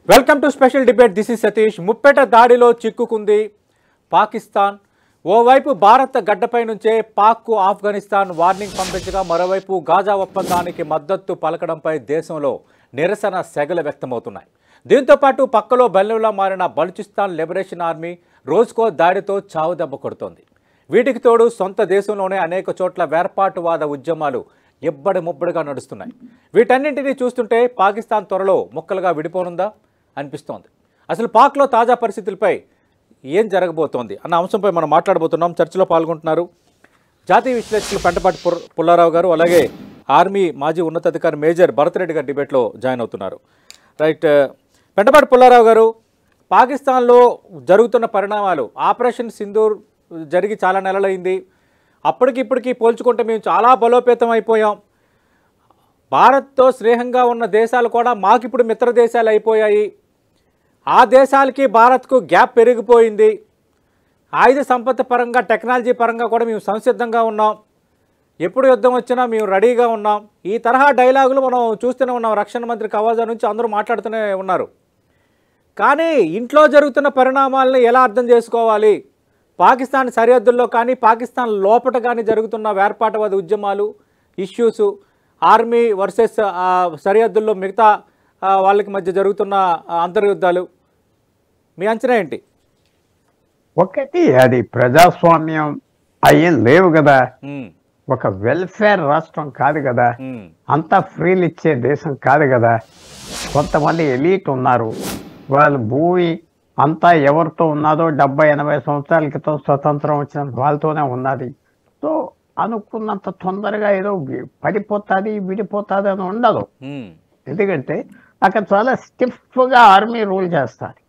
Welcome to special debate. This is Satish. ముప్పెట దాడిలో చిక్కుకుంది పాకిస్తాన్. ఓవైపు భారత్ గడ్డపై నుంచే పాక్కు ఆఫ్ఘనిస్తాన్ వార్నింగ్ పంపించగా, మరోవైపు గాజా ఒప్పందానికి మద్దతు పలకడంపై దేశంలో నిరసన సెగలు వ్యక్తమవుతున్నాయి. దీంతో పాటు పక్కలో బెల్లంలా మారిన బలూచిస్తాన్ లిబరేషన్ ఆర్మీ రోజుకో దాడితో చావుదెబ్బ కొడుతోంది. వీటికి తోడు సొంత దేశంలోనే అనేక చోట్ల వేర్పాటువాద ఉద్యమాలు ఎబ్బడి ముబ్బడిగా నడుస్తున్నాయి. వీటన్నింటినీ చూస్తుంటే పాకిస్తాన్ త్వరలో ముక్కలుగా విడిపోనుందా అనిపిస్తోంది. అసలు పాక్లో తాజా పరిస్థితులపై ఏం జరగబోతోంది అన్న అంశంపై మనం మాట్లాడబోతున్నాం. చర్చలో పాల్గొంటున్నారు జాతీయ విశ్లేషకులు పెంటపాటి పుల్లారావు గారు, అలాగే ఆర్మీ మాజీ ఉన్నతాధికారి మేజర్ భరత్ రెడ్డి గారు డిబేట్లో జాయిన్ అవుతున్నారు. రైట్, పెంటపాటి పుల్లారావు గారు, పాకిస్తాన్లో జరుగుతున్న పరిణామాలు, ఆపరేషన్ సింధూర్ జరిగి చాలా నెలలైంది. అప్పటికిప్పటికీ పోల్చుకుంటే మేము చాలా బలోపేతం అయిపోయాం. భారత్తో స్నేహంగా ఉన్న దేశాలు కూడా మాకిప్పుడు మిత్ర దేశాలు అయిపోయాయి. ఆ దేశాలకి భారత్కు గ్యాప్ పెరిగిపోయింది. ఆయుధ సంపత్తి పరంగా, టెక్నాలజీ పరంగా కూడా మేము సంసిద్ధంగా ఉన్నాం. ఎప్పుడు యుద్ధం వచ్చినా మేము రెడీగా ఉన్నాం. ఈ తరహా డైలాగులు మనం చూస్తూనే ఉన్నాం. రక్షణ మంత్రి కవాజా నుంచి అందరూ మాట్లాడుతూనే ఉన్నారు. కానీ ఇంట్లో జరుగుతున్న పరిణామాలను ఎలా అర్థం చేసుకోవాలి? పాకిస్తాన్ సరిహద్దుల్లో కానీ, పాకిస్తాన్ లోపల కానీ జరుగుతున్న వేర్పాటువాద ఉద్యమాలు, ఇష్యూస్, ఆర్మీ వర్సెస్ సరిహద్దుల్లో మిగతా వాళ్ళకి మధ్య జరుగుతున్న అంతర్యుద్ధాలు, మీ అంచనా ఏంటి? ఒకటి, అది ప్రజాస్వామ్యం అయ్యేం లేవు కదా, ఒక వెల్ఫేర్ రాష్ట్రం కాదు కదా, అంతా ఫ్రీలు ఇచ్చే దేశం కాదు కదా. కొంతమంది ఎలీట్ ఉన్నారు, వాళ్ళు భూమి అంతా ఎవరితో ఉన్నదో 70-80 సంవత్సరాల క్రితం స్వతంత్రం వచ్చిన వాళ్ళతోనే ఉన్నది. సో అనుకున్నంత తొందరగా ఏదో పడిపోతుంది విడిపోతుంది అని ఉండదు. ఎందుకంటే అక్కడ చాలా స్టిఫ్గా ఆర్మీ రూల్ చేస్తారు.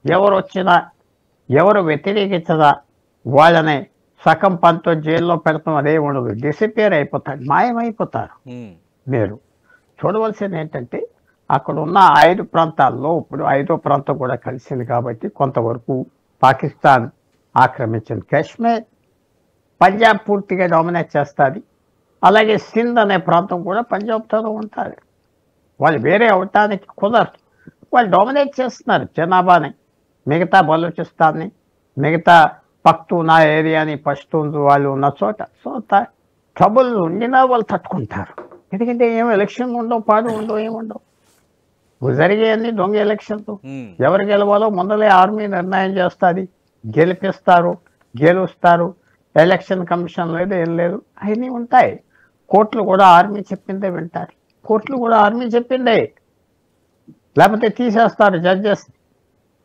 ఎవరు వచ్చినా, ఎవరు వ్యతిరేకించదా వాళ్ళని సగం పంతో జైల్లో పెడతాం, అదే ఉండదు. డిసిపియర్ అయిపోతారు, మాయమైపోతారు. మీరు చూడవలసింది ఏంటంటే అక్కడ ఉన్న 5 ప్రాంతాల్లో ఇప్పుడు 5వ ప్రాంతం కూడా కలిసింది కాబట్టి కొంతవరకు పాకిస్తాన్ ఆక్రమించింది. కాశ్మీర్, పంజాబ్ పూర్తిగా డామినేట్ చేస్తుంది. అలాగే సింధ్ అనే ప్రాంతం కూడా పంజాబ్తో ఉంటుంది. వాళ్ళు వేరే అవటానికి కుదరదు. వాళ్ళు డామినేట్ చేస్తున్నారు జనాభాని, మిగతా బలూచిస్తాన్ని, మిగతా పఖ్తూనా ఏరియాని, పష్తూన్స్ వాళ్ళు ఉన్న చోట. సో ట్రబుల్ ఉండినా వాళ్ళు తట్టుకుంటారు. ఎందుకంటే ఏం ఎలక్షన్ ఉండవు, పాడు ఉండవు, ఏముండవు. జరిగేయన్ని దొంగ ఎలక్షన్స్. ఎవరు గెలవాలో ముందలే ఆర్మీ నిర్ణయం చేస్తుంది. గెలిపిస్తారు, గెలుస్తారు. ఎలక్షన్ కమిషన్ లేదు, ఏం లేదు, అవన్నీ ఉంటాయి. కోర్టులు కూడా ఆర్మీ చెప్పిందే వింటారు. కోర్టులు కూడా ఆర్మీ చెప్పిందే, లేకపోతే తీసేస్తారు జడ్జెస్.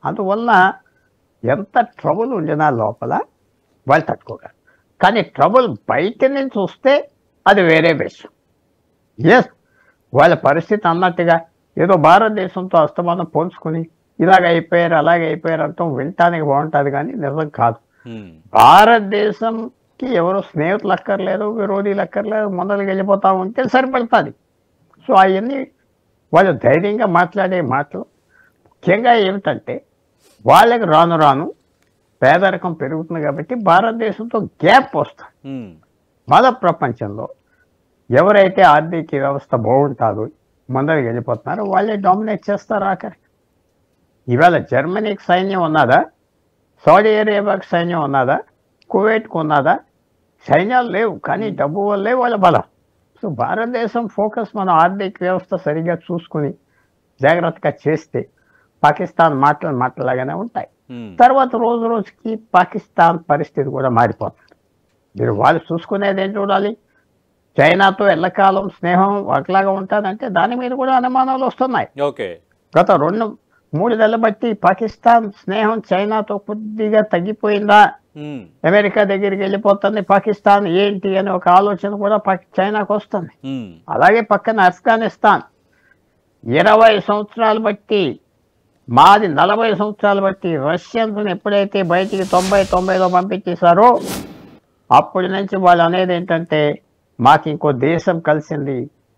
అందువల్ల ఎంత ట్రబుల్ ఉండినా లోపల వాళ్ళు తట్టుకోగలరు. కానీ ట్రబుల్ బయట నుంచి వస్తే అది వేరే విషయం. ఎస్, వాళ్ళ పరిస్థితి అన్నట్టుగా ఏదో భారతదేశంతో అస్తమానం పోల్చుకుని ఇలాగ అయిపోయారు అలాగే అయిపోయారు అంటాం వినటానికి బాగుంటుంది, కానీ నిజం కాదు. భారతదేశంకి ఎవరో స్నేహితులు అక్కర్లేదు, విరోధులు అక్కర్లేదు, ముందరికి వెళ్ళిపోతా ఉంటే సరిపడుతుంది. సో అవన్నీ వాళ్ళు ధైర్యంగా మాట్లాడే మాటలు. ముఖ్యంగా ఏమిటంటే వాళ్ళకి రాను రాను పేదరికం పెరుగుతుంది కాబట్టి భారతదేశంతో గ్యాప్ వస్తుంది. మన ప్రపంచంలో ఎవరైతే ఆర్థిక వ్యవస్థ బాగుంటుందో ముందరికి వెళ్ళిపోతున్నారు, వాళ్ళే డామినేట్ చేస్తారు ఆఖరి. ఇవాళ జర్మనీకి సైన్యం ఉన్నదా? సౌదీ అరేబియాకి సైన్యం ఉన్నదా? కువైట్కు ఉన్నదా? సైన్యాలు లేవు, కానీ డబ్బు వల్లే వాళ్ళ బలం. సో భారతదేశం ఫోకస్ మన ఆర్థిక వ్యవస్థ సరిగ్గా చూసుకుని జాగ్రత్తగా చేస్తే పాకిస్తాన్ మాటలాగానే ఉంటాయి. తర్వాత రోజు రోజుకి పాకిస్తాన్ పరిస్థితి కూడా మారిపోతుంది. మీరు వాళ్ళు చూసుకునేది ఏం చూడాలి? చైనాతో ఎల్లకాలం స్నేహం ఒకలాగా ఉంటుందంటే దాని మీద కూడా అనుమానాలు వస్తున్నాయి. గత 2-3 నెలలు బట్టి పాకిస్తాన్ స్నేహం చైనాతో కొద్దిగా తగ్గిపోయిందా, అమెరికా దగ్గరికి వెళ్ళిపోతుంది పాకిస్తాన్ ఏంటి అని ఒక ఆలోచన కూడా చైనాకు వస్తుంది. అలాగే పక్కన ఆఫ్ఘనిస్తాన్ 20 సంవత్సరాలు బట్టి, మాది 40 సంవత్సరాలు బట్టి రష్యన్స్ ఎప్పుడైతే బయటికి 90-90లో పంపించేశారో అప్పటి నుంచి వాళ్ళు అనేది ఏంటంటే మాకు ఇంకో దేశం కలిసింది,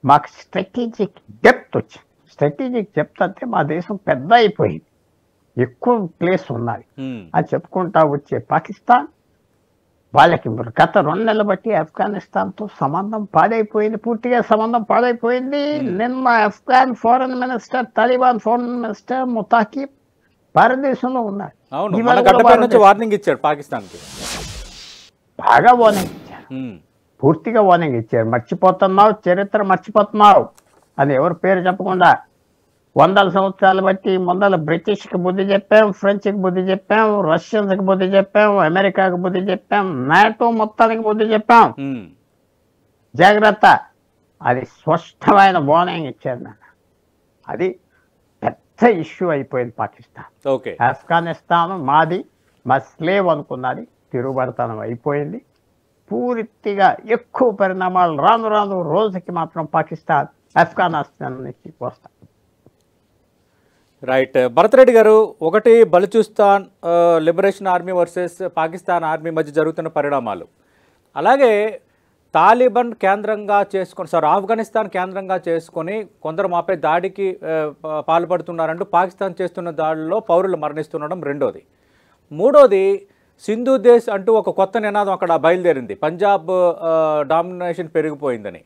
మాకు స్ట్రాటజిక్ డెప్త్ వచ్చింది. స్ట్రాటజిక్ డెప్త్ అంటే మా దేశం పెద్ద అయిపోయింది, ఎక్కువ ప్లేస్ ఉన్నాయి అని చెప్పుకుంటా వచ్చే పాకిస్తాన్ వాళ్ళకి గత 2 నెలలు బట్టి ఆఫ్ఘనిస్తాన్తో సంబంధం పాడైపోయింది, పూర్తిగా సంబంధం పాడైపోయింది. నిన్న Afghan foreign minister, Taliban foreign minister Muttaqi భారతదేశంలో ఉన్నారు. అవును, ఇవాళ మన కూడా గడ్డపై నుంచి వార్నింగ్ ఇచ్చాడు పాకిస్తాన్కి. బాగా వార్నింగ్ ఇచ్చారు, పూర్తిగా వార్నింగ్ ఇచ్చారు. మర్చిపోతున్నావు, చరిత్ర మర్చిపోతున్నావు అని ఎవరు పేరు చెప్పకుండా. 100 సంవత్సరాలు బట్టి ముందర బ్రిటిష్కి బుద్ధి చెప్పాం, ఫ్రెంచ్కి బుద్ధి చెప్పాం, రష్యన్స్కి బుద్ధి చెప్పాం, అమెరికాకి బుద్ధి చెప్పాం, నాటో మొత్తానికి బుద్ధి చెప్పాం. జాగ్రత్త. అది స్పష్టమైన వార్నింగ్ ఇచ్చారు నాన్న. అది పెద్ద ఇష్యూ అయిపోయింది పాకిస్తాన్. ఓకే, ఆఫ్ఘనిస్తాన్ మాది, మా స్లేవ్ అనుకున్నది తిరుగుబడతనం అయిపోయింది. పూర్తిగా ఎక్కువ పరిణామాలు రాను రాను రోజుకి మాత్రం పాకిస్తాన్ ఆఫ్ఘనిస్తాన్ నుంచి వస్తాయి. రైట్. భరతరెడ్డి గారు, ఒకటి Balochistan liberation army versus Pakistan army మధ్య జరుగుతున్న పరిణామాలు, అలాగే తాలిబాన్ కేంద్రంగా చేసుకొని ఆఫ్ఘనిస్తాన్ కేంద్రంగా చేసుకొని కొందరు మాపై దాడికి పాల్పడుతున్నారంటూ పాకిస్తాన్ చేస్తున్న దాడుల్లో పౌరులు మరణిస్తుండడం రెండోది. మూడోది, సింధు దేశ్ అంటూ ఒక కొత్త నినాదం అక్కడ బయలుదేరింది, పంజాబ్ డామినేషన్ పెరిగిపోయిందని.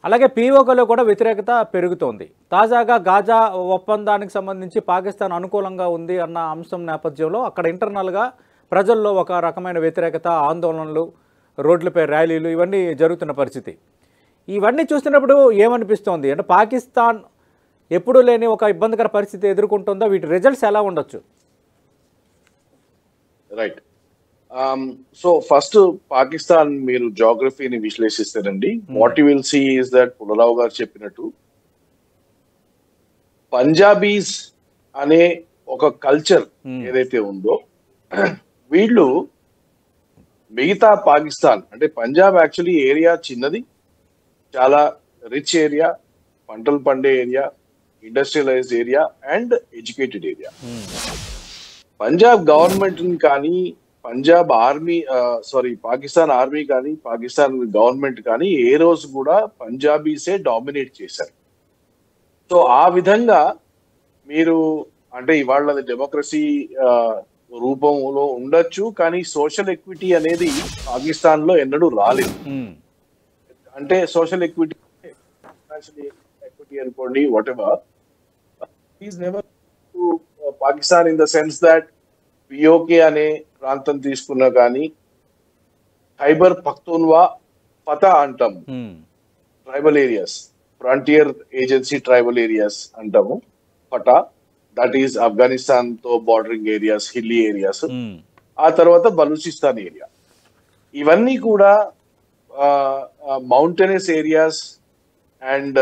అలాగే పీఓకేలో కూడా వ్యతిరేకత పెరుగుతోంది. తాజాగా గాజా ఒప్పందానికి సంబంధించి పాకిస్తాన్ అనుకూలంగా ఉంది అన్న అంశం నేపథ్యంలో అక్కడ ఇంటర్నల్గా ప్రజల్లో ఒక రకమైన వ్యతిరేకత, ఆందోళనలు, రోడ్లపై ర్యాలీలు ఇవన్నీ జరుగుతున్న పరిస్థితి. ఇవన్నీ చూస్తున్నప్పుడు ఏమనిపిస్తోంది అంటే పాకిస్తాన్ ఎప్పుడూ లేని ఒక ఇబ్బందికర పరిస్థితి ఎదుర్కొంటుందో, వీటి రిజల్ట్స్ ఎలా ఉండొచ్చు? రైట్. సో ఫస్ట్ పాకిస్తాన్ మీరు జాగ్రఫీని విశ్లేషిస్తారండి. What you will see is that Pullarao గారు చెప్పినట్టు పంజాబీస్ అనే ఒక కల్చర్ ఏదైతే ఉందో, వీళ్ళు మిగతా పాకిస్తాన్ అంటే పంజాబ్ యాక్చువల్లీ ఏరియా చిన్నది, చాలా రిచ్ ఏరియా, పంటలు పండే area, industrialised area and educated area. Punjab government కానీ, పంజాబ్ ఆర్మీ పాకిస్తాన్ ఆర్మీ కానీ, పాకిస్తాన్ గవర్నమెంట్ కానీ ఏ రోజు కూడా పంజాబీసే డామినేట్ చేశారు. సో ఆ విధంగా మీరు అంటే ఇవాళ డెమోక్రసీ రూపంలో ఉండొచ్చు, కానీ సోషల్ ఎక్విటీ అనేది పాకిస్తాన్ లో ఎన్నడూ రాలేదు. అంటే సోషల్ ఎక్విటీ, ఎక్విటీ అనుకోండి, what ever, is never Pakistan in the sense that PoK అనే ప్రాంతం తీసుకున్నా కానీ, ఖైబర్ పఖ్తూన్వా ఫతా అంటాము, tribal areas, frontier agency tribal areas అంటాము, ఫటా, దట్ ఈస్ ఆఫ్ఘనిస్తాన్ తో బార్డరింగ్ ఏరియాస్, హిల్లీ ఏరియాస్. ఆ తర్వాత బలూచిస్తాన్ ఏరియా, ఇవన్నీ కూడా మౌంటైనస్ ఏరియాస్ అండ్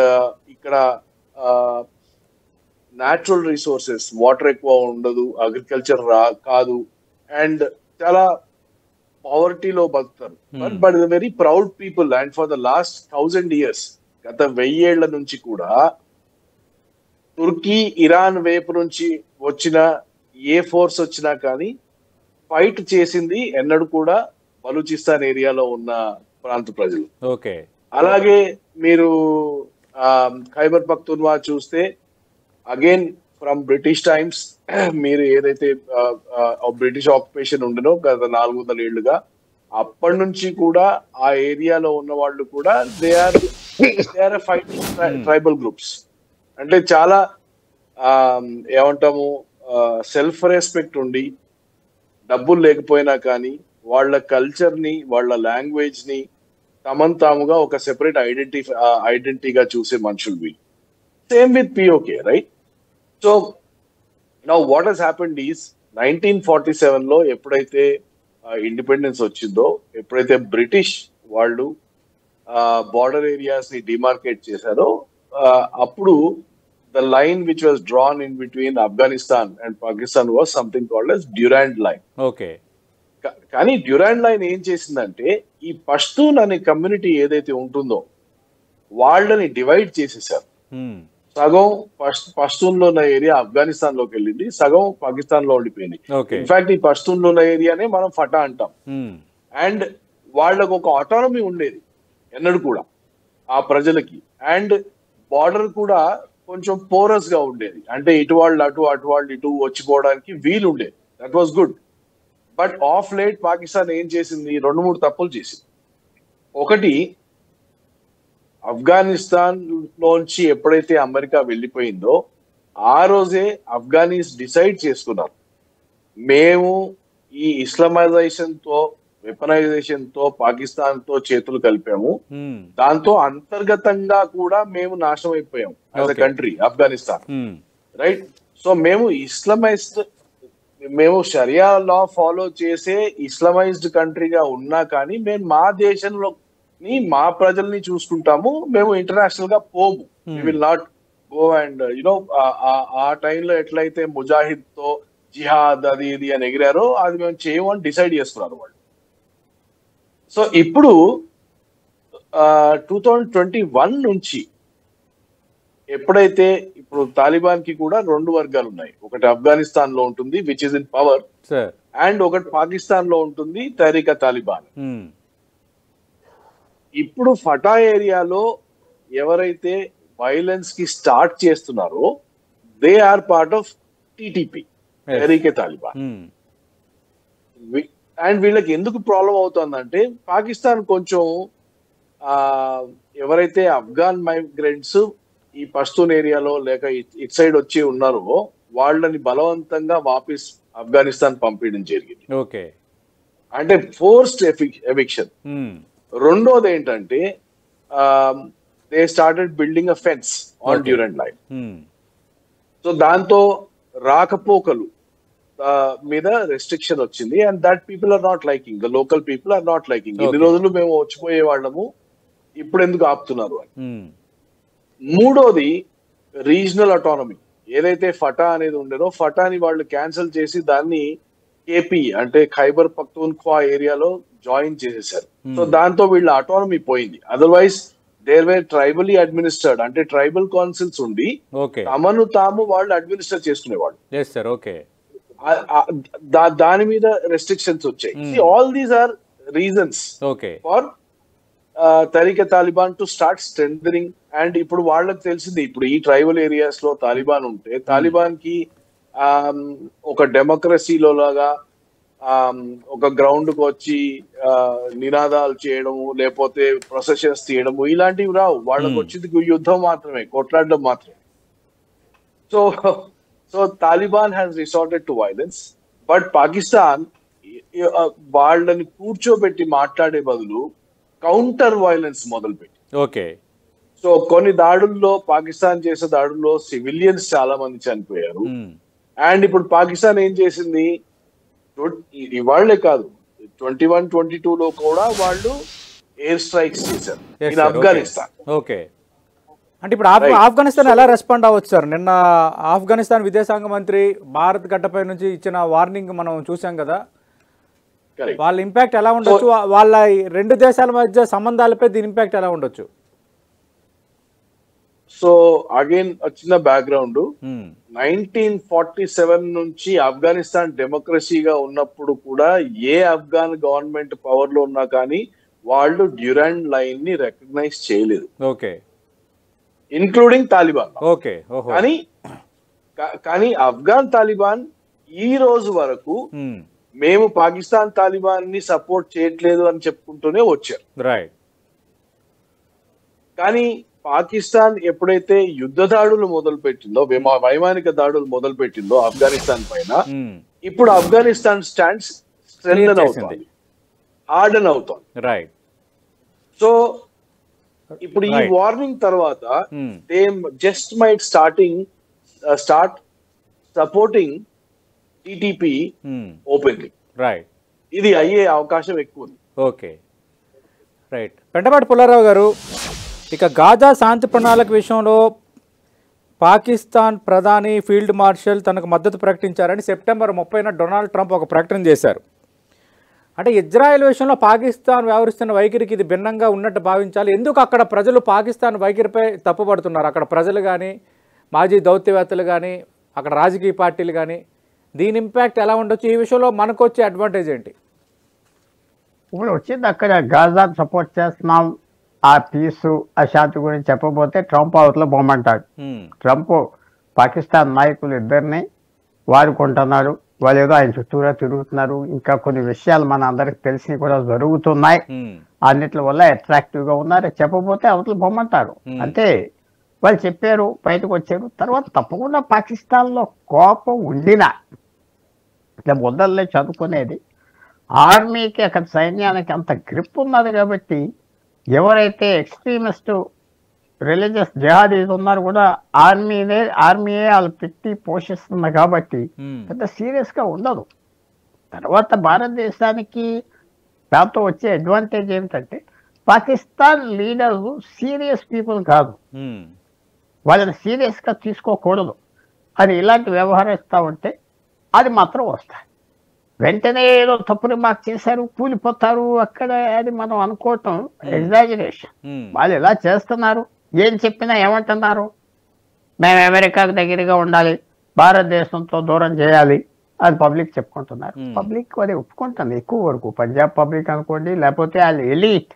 ఇక్కడ న్యాచురల్ రిసోర్సెస్, వాటర్ ఎక్కువ ఉండదు, అగ్రికల్చర్ కాదు, అండ్ చాలా పావర్టీలో బతుకుతారు. But very proud people. And for the last 1000 years, గత 1000 ఏళ్ల నుంచి కూడా తుర్కీ, ఇరాన్ వైపు నుంచి వచ్చిన ఏ ఫోర్స్ వచ్చినా కానీ ఫైట్ చేసింది ఎన్నడూ కూడా బలూచిస్తాన్ ఏరియాలో ఉన్న ప్రాంత ప్రజలు. ఓకే, అలాగే మీరు ఖైబర్ పఖ్తూన్వా చూస్తే, అగైన్ ఫ్రమ్ బ్రిటిష్ టైమ్స్, మీరు ఏదైతే బ్రిటిష్ ఆక్యుపేషన్ ఉండనో గత 400 ఏళ్లుగా, అప్పటి నుంచి కూడా ఆ ఏరియాలో ఉన్న వాళ్ళు కూడా they are fighting tribal groups. అంటే చాలా ఏమంటాము, సెల్ఫ్ రెస్పెక్ట్ ఉండి, డబ్బులు లేకపోయినా కానీ వాళ్ళ కల్చర్ ని, వాళ్ళ లాంగ్వేజ్ ని తమను తాముగా ఒక సెపరేట్ ఐడెంటిటీగా చూసే మనుషులు వీళ్ళు. Same with PoK, right? So now what has happened is 1947 లో ఎప్పుడైతే ఇండిపెండెన్స్ వచ్చిందో, ఎప్పుడైతే బ్రిటిష్ వాళ్ళు బార్డర్ ఏరియాస్ ని డిమార్కేట్ చేశారో, అప్పుడు the line which was drawn in between Afghanistan and Pakistan was something called as Durand line. Okay, కానీ డ్యూరాండ్ లైన్ ఏం చేసిందంటే, ఈ పష్తూన్ అనే కమ్యూనిటీ ఏదైతే ఉంటుందో వాళ్ళని డివైడ్ చేసేసారు. సగం పష్తూన్ లో ఉన్న ఏరియా ఆఫ్ఘనిస్తాన్ లోకి వెళ్ళింది, సగం పాకిస్తాన్ లో ఉండిపోయింది. ఇన్ఫాక్ట్ ఈ పష్తూన్ లో ఉన్న ఏరియానే మనం ఫటా అంటాం. అండ్ వాళ్ళకు ఒక ఆటోనమీ ఉండేది ఎన్నడూ కూడా ఆ ప్రజలకి, అండ్ బార్డర్ కూడా కొంచెం పోరస్ గా ఉండేది, అంటే ఇటు వాళ్ళు అటు, అటు వాళ్ళు ఇటు వచ్చిపోవడానికి వీలు ఉండేది. That was good. But of late Pakistan ఏం చేసింది, 2-3 తప్పులు చేసింది. ఒకటి, ఆఫ్ఘనిస్తాన్ లోంచి ఎప్పుడైతే అమెరికా వెళ్ళిపోయిందో ఆ రోజే ఆఫ్ఘనీస్ డిసైడ్ చేసుకున్నారు, మేము ఈ ఇస్లామైజేషన్ తో వెపనైజేషన్ తో పాకిస్తాన్ తో చేతులు కలిపాము, దాంతో అంతర్గతంగా కూడా మేము నాశనం అయిపోయాం as a country Afghanistan, right. So మేము షరియా లా ఫాలో చేసే ఇస్లామైజ్డ్ కంట్రీగా ఉన్నా కానీ మేము మా దేశంలో మా ప్రజల్ని చూసుకుంటాము, మేము ఇంటర్నేషనల్ గా పోము, we will not go and you know ఆ టైంలో ఎట్లయితే ముజాహిద్ తో జిహాద్ అది ఇది అని ఎగిరారో అది మేము చేయము అని డిసైడ్ చేసుకున్నారు వాళ్ళు. సో ఇప్పుడు 2021 నుంచి ఎప్పుడైతే ఇప్పుడు తాలిబాన్ కి కూడా 2 వర్గాలు ఉన్నాయి, ఒకటి ఆఫ్ఘనిస్తాన్ లో ఉంటుంది which is in power, and ఒకటి పాకిస్తాన్ లో ఉంటుంది తహరీక తాలిబాన్. ఇప్పుడు ఫటా ఏరియాలో ఎవరైతే వైలెన్స్ కి స్టార్ట్ చేస్తున్నారో they are part of TTP, Tehrik-e Taliban. And వీళ్ళకి ఎందుకు ప్రాబ్లం అవుతుందంటే పాకిస్తాన్ కొంచెం ఎవరైతే ఆఫ్ఘాన్ మైగ్రెంట్స్ ఈ పష్తూన్ ఏరియాలో లేక ఇట్ సైడ్ వచ్చి ఉన్నారో వాళ్ళని బలవంతంగా వాపస్ ఆఫ్ఘనిస్తాన్ పంపించడం జరిగింది. ఓకే, అంటే ఫోర్స్డ్ ఎవిక్షన్. రెండోది ఏంటంటే they started building a fence on Durand line. So దాంతో రాకపోకలు మీద రెస్ట్రిక్షన్ వచ్చింది, and that people are not liking, the local people are not liking. ఇన్ని రోజులు మేము వచ్చిపోయే వాళ్ళము, ఇప్పుడు ఎందుకు ఆపుతున్నారు అని. మూడోది రీజనల్ అటానమీ, ఏదైతే ఫటా అనేది ఉండేదో ఫటాని వాళ్ళు క్యాన్సిల్ చేసి దాన్ని కేపీ అంటే ఖైబర్ పఖ్తూన్ఖ్వా ఏరియాలో జాయిన్ చేసేసారు. సో దాంతో వీళ్ళ అటానమీ పోయింది. అదర్వైజ్ దేర్ వేర్ ట్రైబలీ అడ్మినిస్టర్డ్, అంటే ట్రైబల్ కౌన్సిల్స్ ఉండి తమను తాము వాళ్ళు అడ్మినిస్టర్ చేసుకునేవాళ్ళు. దాని మీద రెస్ట్రిక్షన్స్ వచ్చాయి. All these are reasons for Tehrike Taliban to start strengthening. And ఇప్పుడు వాళ్ళకి తెలిసింది, ఇప్పుడు ఈ ట్రైబల్ ఏరియాస్ లో తాలిబాన్ ఉంటే తాలిబాన్ కి ఒక డెమోక్రసీలో లాగా ఒక గ్రౌండ్ కు వచ్చి నినాదాలు చేయడము లేకపోతే ప్రొసెషన్స్ తీయడము ఇలాంటివి రావు. వాళ్ళకి వచ్చింది యుద్ధం మాత్రమే, కొట్లాడడం మాత్రమే. So Taliban has resorted to violence, but Pakistan వాళ్ళని కూర్చోబెట్టి మాట్లాడే బదులు కౌంటర్ వైలెన్స్ మొదలుపెట్టి. ఓకే, సో కొన్ని దాడుల్లో పాకిస్తాన్ చేసే దాడుల్లో సివిలియన్స్ చాలా మంది చనిపోయారు. అండ్ ఇప్పుడు పాకిస్తాన్ ఏం చేసింది, ఇవాళ్లే కాదు 21-22 లో కూడా వాళ్ళు ఎయిర్ స్ట్రైక్స్ చేశారు ఇన్ ఆఫ్ఘనిస్తాన్. ఓకే, అంటే ఇప్పుడు ఆఫ్ఘనిస్తాన్ ఎలా రెస్పాండ్ అవ్వచ్చు సార్? నిన్న ఆఫ్ఘనిస్తాన్ విదేశాంగ మంత్రి భారత్ గడ్డపై నుంచి ఇచ్చిన వార్నింగ్ మనం చూసాం కదా, వాళ్ళ ఇంపాక్ట్ ఎలా ఉండొచ్చు? వాళ్ళ 2 దేశాల మధ్య సంబంధాలపై దీని ఇంపాక్ట్ ఎలా ఉండొచ్చు? సో అగైన్ చిన్న బ్యాక్గ్రౌండ్, 1947 నుంచి ఆఫ్ఘనిస్తాన్ డెమోక్రసీగా ఉన్నప్పుడు కూడా ఏ ఆఫ్ఘాన్ గవర్నమెంట్ పవర్ లో ఉన్నా కానీ వాళ్ళు డ్యూరాండ్ లైన్ ని రికగ్నైజ్ చేయలేదు. Okay, including Taliban. ఓకే, కానీ ఆఫ్ఘాన్ తాలిబాన్ ఈ రోజు వరకు మేము పాకిస్తాన్ తాలిబాన్ ని సపోర్ట్ చేయట్లేదు అని చెప్పుకుంటూనే వచ్చారు. రైట్. కానీ పాకిస్తాన్ ఎప్పుడైతే యుద్ధ దాడులు మొదలు పెట్టిందో, వైమానిక దాడులు మొదలు పెట్టిందో ఆఫ్ఘనిస్తాన్ పైన, ఇప్పుడు ఆఫ్ఘనిస్తాన్ స్టాండ్స్ స్ట్రెంథెన్ అవుతుంది, హార్డెన్ అవుతుంది. రైట్. సో ఇప్పుడు ఈ వార్నింగ్ తర్వాత they just might start supporting TTP openly. Right. ఇది అయ్యే అవకాశం ఎక్కువ ఉంది. Okay, right. పెంటపాటి పుల్లారావు గారు, ఇక గాజా శాంతి ప్రణాళిక విషయంలో పాకిస్తాన్ ప్రధాని ఫీల్డ్ మార్షల్ తనకు మద్దతు ప్రకటించారని సెప్టెంబర్ 30న డొనాల్డ్ ట్రంప్ ఒక ప్రకటన చేశారు. అంటే ఇజ్రాయెల్ విషయంలో పాకిస్తాన్ వ్యవహరిస్తున్న వైఖరికి ఇది భిన్నంగా ఉన్నట్టు భావించాలి. ఎందుకు అక్కడ ప్రజలు పాకిస్తాన్ వైఖరిపై తప్పుపడుతున్నారు? అక్కడ ప్రజలు కానీ, మాజీ దౌత్యవేత్తలు కానీ, అక్కడ రాజకీయ పార్టీలు కానీ, దీని ఇంపాక్ట్ ఎలా ఉండొచ్చు? ఈ విషయంలో మనకు వచ్చే అడ్వాంటేజ్ ఏంటి? ఇప్పుడు వచ్చింది అక్కడ గాజాకు సపోర్ట్ చేస్తున్నాం, ఆ పీసు ఆ శాంతి గురించి చెప్పబోతే ట్రంప్ అవతల బొమ్మంటాడు. ట్రంప్ పాకిస్తాన్ నాయకులు ఇద్దరిని వాడుకుంటున్నాడు, వాళ్ళు ఏదో ఆయన చుట్టూరా తిరుగుతున్నారు, ఇంకా కొన్ని విషయాలు మన అందరికి తెలిసినవి కూడా జరుగుతున్నాయి, అన్నిటి వల్ల అట్రాక్టివ్ గా ఉన్నారు, చెప్పబోతే అవతల పొమ్మంటారు అంటే వాళ్ళు చెప్పారు, బయటకు వచ్చారు. తర్వాత తప్పకుండా పాకిస్తాన్ లో కోపం ఉండినా ఇట్లా మొదల్లే చదువుకునేది ఆర్మీకి అక్కడ సైన్యానికి అంత గ్రిప్ ఉన్నది కాబట్టి ఎవరైతే ఎక్స్ట్రీమిస్ట్ రిలీజియస్ జిహాదీస్ ఉన్నారు కూడా ఆర్మీయే వాళ్ళు పెట్టి పోషిస్తుంది కాబట్టి పెద్ద సీరియస్ గా ఉండదు. తర్వాత భారతదేశానికి దాంతో వచ్చే అడ్వాంటేజ్ ఏమిటంటే పాకిస్తాన్ లీడర్లు సీరియస్ పీపుల్ కాదు, వాళ్ళని సీరియస్ గా తీసుకోకూడదు అని ఇలాంటి వ్యవహరిస్తూ ఉంటే అది మాత్రం వస్తాయి. వెంటనే ఏదో తప్పు రిమార్క్ చేశారు కూలిపోతారు అక్కడ అది మనం అనుకోవటం ఎగ్జాజరేషన్. వాళ్ళు ఎలా చేస్తున్నారు, ఏం చెప్పినా ఏమంటున్నారు, మేము అమెరికాకు దగ్గరగా ఉండాలి, భారతదేశంతో దూరం చేయాలి అది పబ్లిక్ చెప్పుకుంటున్నారు. పబ్లిక్ అది ఒప్పుకుంటుంది ఎక్కువ వరకు, పంజాబ్ పబ్లిక్ అనుకోండి, లేకపోతే వాళ్ళు ఎలీట్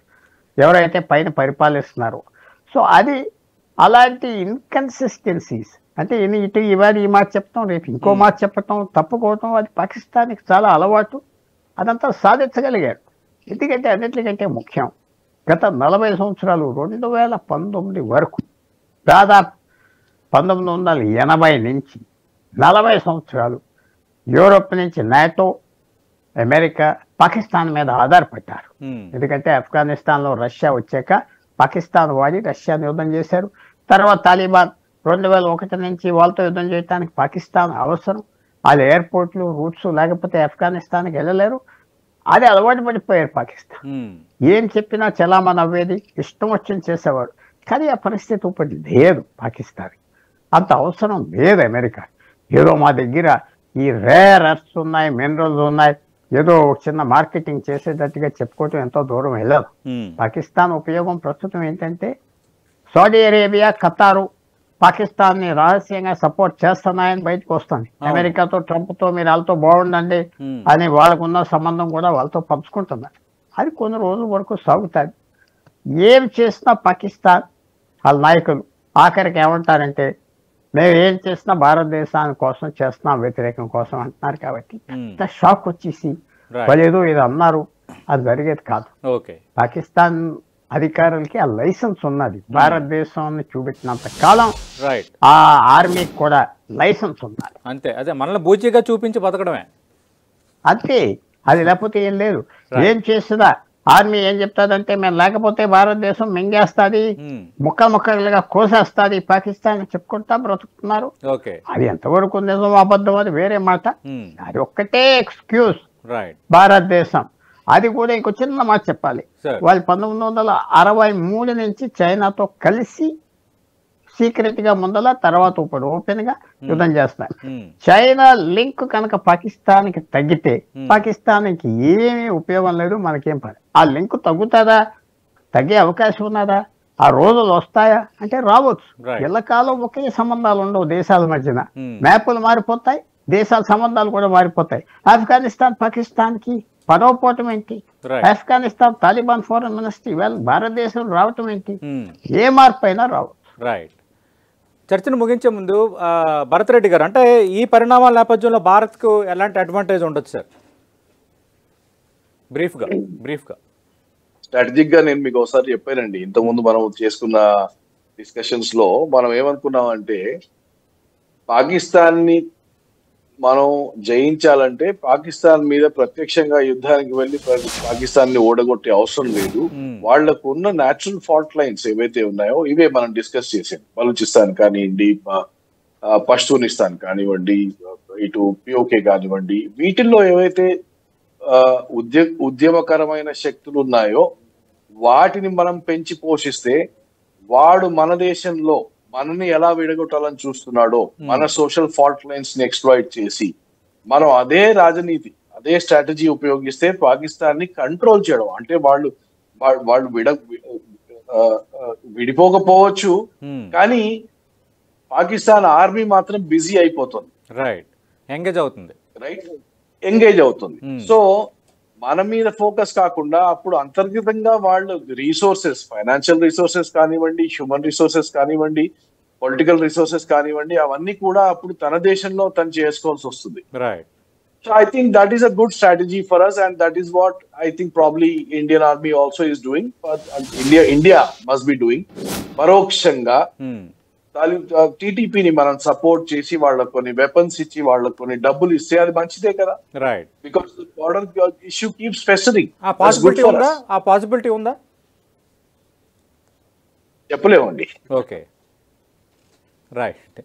ఎవరైతే పైన పరిపాలిస్తున్నారో. సో అది అలాంటి ఇన్కన్సిస్టెన్సీస్ అంటే ఇటు ఇవాళ ఈ మాట చెప్తాం, రేపు ఇంకో మాట చెప్పటం, తప్పుకోవటం, అది పాకిస్తాన్కి చాలా అలవాటు. అదంతా సాధించగలిగారు. ఎందుకంటే అన్నింటికంటే ముఖ్యం గత 40 సంవత్సరాలు 2019 వరకు దాదాపు 1980 నుంచి 40 సంవత్సరాలు యూరోప్ నుంచి నాటో, అమెరికా పాకిస్తాన్ మీద ఆధారపడ్డారు. ఎందుకంటే ఆఫ్ఘనిస్తాన్లో రష్యా వచ్చాక పాకిస్తాన్ వాడి రష్యాని యుద్ధం చేశారు. తర్వాత తాలిబాన్ 2001 నుంచి వాళ్ళతో యుద్ధం చేయడానికి పాకిస్తాన్ అవసరం. వాళ్ళ ఎయిర్పోర్ట్లు రూట్స్ లేకపోతే ఆఫ్ఘనిస్తాన్కి వెళ్ళలేరు. అది అలవాటు పడిపోయారు పాకిస్తాన్. ఏం చెప్పినా చలామణి అవ్వేది, ఇష్టం వచ్చింది చేసేవాడు. కానీ ఆ పరిస్థితి ఇప్పుడు లేదు పాకిస్తాన్. అంత అవసరం లేదు అమెరికా. ఏదో మా దగ్గర ఈ రేర్ ఎర్త్స్ ఉన్నాయి, మినరల్స్ ఉన్నాయి, ఏదో చిన్న మార్కెటింగ్ చేసేటట్టుగా చెప్పుకోవటం ఎంతో దూరం వెళ్ళదు. పాకిస్తాన్ ఉపయోగం ప్రస్తుతం ఏంటంటే సౌదీ అరేబియా, ఖతారు పాకిస్తాన్ ని రహస్యంగా సపోర్ట్ చేస్తున్నాయని బయటకు వస్తుంది. అమెరికాతో, ట్రంప్తో మీరు వాళ్ళతో బాగుండండి అని వాళ్ళకున్న సంబంధం కూడా వాళ్ళతో పంచుకుంటున్నారు. అది కొన్ని రోజుల వరకు సాగుతుంది. ఏం చేసినా పాకిస్తాన్ వాళ్ళ నాయకులు ఆఖరికి ఏమంటారంటే మేము ఏం చేసినా భారతదేశాని కోసం చేస్తున్నాం, వ్యతిరేకం కోసం అంటున్నారు. కాబట్టి పెద్ద షాక్ వచ్చేసి వాళ్ళు ఏదో ఇది అన్నారు, అది జరిగేది కాదు. పాకిస్తాన్ అధికారులకి ఆ లైసెన్స్ ఉన్నది. భారతదేశాన్ని చూపించినంత కాలం ఆ ఆర్మీకి కూడా లైసెన్స్ ఉన్నది. అంతే, అదే మనల్ని బూచిగా చూపించి బతకడమే అంతే. అది లేకపోతే ఏం లేదు. ఏం చేస్తుందా ఆర్మీ ఏం చెప్తాదంటే మేము లేకపోతే భారతదేశం మింగేస్తుంది, ముక్కలుగా కోసేస్తుంది పాకిస్తాన్ చెప్పుకుంటా బ్రతుకుతున్నారు. అది ఎంతవరకు నిజం అబద్ధం అది వేరే మాట. అది ఒక్కటే ఎక్స్క్యూజ్ భారతదేశం. అది కూడా ఇంకో చిన్న మాట చెప్పాలి. వాళ్ళు 1963 నుంచి చైనాతో కలిసి సీక్రెట్ గా ముందల, తర్వాత ఇప్పుడు ఓపెన్ గా యుద్ధం చేస్తారు. చైనా లింక్ కనుక పాకిస్తాన్ కి తగ్గితే పాకిస్తాన్కి ఏమీ ఉపయోగం లేదు, మనకేం పని. ఆ లింక్ తగ్గుతుందా, తగ్గే అవకాశం ఉన్నదా, ఆ రోజులు వస్తాయా అంటే రావచ్చు. ఎల్లకాలం ఒకే సంబంధాలు ఉండవు దేశాల మధ్యన. మ్యాపులు మారిపోతాయి, దేశాల సంబంధాలు కూడా మారిపోతాయి. ఆఫ్ఘనిస్తాన్ పాకిస్తాన్ కి పడవపోవటం ఏంటి, ఆఫ్ఘనిస్తాన్ తాలిబాన్ ఫారెన్ మినిస్టర్ ఇవాళ భారతదేశం రావటం ఏంటి, ఏ మార్పు అయినా రావచ్చు. రైట్. చర్చను ముగించే ముందు భరత్ రెడ్డి గారు, అంటే ఈ పరిణామాల నేపథ్యంలో భారత్కు ఎలాంటి అడ్వాంటేజ్ ఉండొచ్చు సార్? బ్రీఫ్గా స్ట్రాటజిక్ గా నేను మీకు ఒకసారి చెప్పానండి. ఇంతకుముందు మనం చేసుకున్న డిస్కషన్స్ లో మనం ఏమనుకున్నామంటే పాకిస్తాన్ ని మనం జయించాలంటే పాకిస్తాన్ మీద ప్రత్యక్షంగా యుద్ధానికి వెళ్ళి పాకిస్తాన్ ని ఓడగొట్టే అవసరం లేదు. వాళ్లకు ఉన్న న్యాచురల్ ఫాల్ట్ లైన్స్ ఏవైతే ఉన్నాయో ఇవే మనం డిస్కస్ చేసాం. బలూచిస్తాన్ కానివ్వండి, పష్తూనిస్తాన్ కానివ్వండి, ఇటు పిఓకే కానివ్వండి, వీటిల్లో ఏవైతే ఉద్యమకరమైన శక్తులు ఉన్నాయో వాటిని మనం పెంచి పోషిస్తే వాడు మన దేశంలో మనని ఎలా విడగొట్టాలని చూస్తున్నాడో, మన సోషల్ ఫాల్ట్ లైన్స్ ని ఎక్స్ప్లాయిట్ చేసి మనం అదే రాజనీతి, అదే స్ట్రాటజీ ఉపయోగిస్తే పాకిస్తాన్ ని కంట్రోల్ చేయడం. అంటే వాళ్ళు విడిపోకపోవచ్చు, కానీ పాకిస్తాన్ ఆర్మీ మాత్రం బిజీ అయిపోతుంది, ఎంగేజ్ అవుతుంది. సో మన మీద ఫోకస్ కాకుండా అప్పుడు అంతర్గతంగా వాళ్ళు రీసోర్సెస్, ఫైనాన్షియల్ రీసోర్సెస్ కానివ్వండి, హ్యూమన్ రీసోర్సెస్ కానివ్వండి, పొలిటికల్ రీసోర్సెస్ కానివ్వండి, అవన్నీ కూడా అప్పుడు తన దేశంలో తను చేసుకోవాల్సి వస్తుంది. So I think that is a good strategy for us, and that is what I think probably Indian Army also is doing. But India must be doing. పరోక్షంగా టీటీపీని మనం సపోర్ట్ చేసి వాళ్ళకు కొన్ని వెపన్స్ ఇచ్చి వాళ్ళకు కొన్ని డబ్బులు ఇస్తే అది మంచిదే కదా. Right. Because border issue keeps festering. ఆ పాసిబిలిటీ ఉందా చెప్పలేమండి. Okay, right.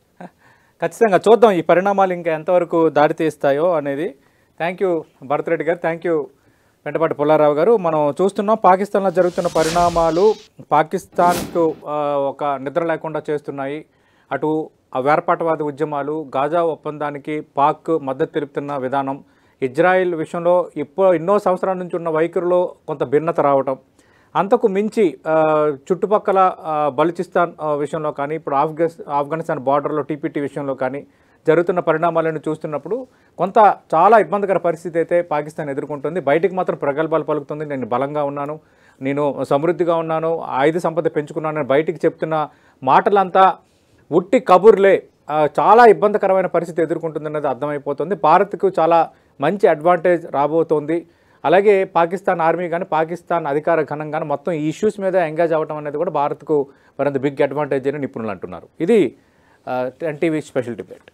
ఖచ్చితంగా చూద్దాం ఈ పరిణామాలు ఇంకా ఎంతవరకు దారితీస్తాయో అనేది. థ్యాంక్ యూ భరత్ రెడ్డి గారు, థ్యాంక్ యూ వెంటపాటి పుల్లారావు గారు. మనం చూస్తున్నాం పాకిస్తాన్లో జరుగుతున్న పరిణామాలు పాకిస్తాన్కు ఒక నిద్ర లేకుండా చేస్తున్నాయి. అటు ఆ వేర్పాటువాద ఉద్యమాలు, గాజా ఒప్పందానికి పాక్ మద్దతు తెలుపుతున్న విధానం, ఇజ్రాయిల్ విషయంలో ఎన్నో సంవత్సరాల నుంచి ఉన్న వైఖరిలో కొంత భిన్నత రావటం, అంతకు మించి చుట్టుపక్కల బలూచిస్తాన్ విషయంలో కానీ, ఇప్పుడు ఆఫ్ఘనిస్తాన్ బార్డర్లో టీపీటీ విషయంలో కానీ జరుగుతున్న పరిణామాలను చూస్తున్నప్పుడు కొంత చాలా ఇబ్బందికర పరిస్థితి అయితే పాకిస్తాన్ ఎదుర్కొంటుంది. బయటికి మాత్రం ప్రగల్భాలు పలుకుతుంది. నేను బలంగా ఉన్నాను, నేను సమృద్ధిగా ఉన్నాను, ఆయుధ సంపద పెంచుకున్నానని బయటికి చెప్తున్న మాటలంతా ఉట్టి కబుర్లే. చాలా ఇబ్బందికరమైన పరిస్థితి ఎదుర్కొంటుందనేది అర్థమైపోతుంది. భారత్కు చాలా మంచి అడ్వాంటేజ్ రాబోతోంది. అలాగే పాకిస్తాన్ ఆర్మీ కానీ పాకిస్తాన్ అధికార ఘనం కానీ మొత్తం ఈ ఇష్యూస్ మీద ఎంగేజ్ అవ్వడం అనేది కూడా భారత్కు మరింత బిగ్ అడ్వాంటేజ్ అని నిపుణులు అంటున్నారు. ఇది ఎన్టీవీ స్పెషల్ డిబేట్.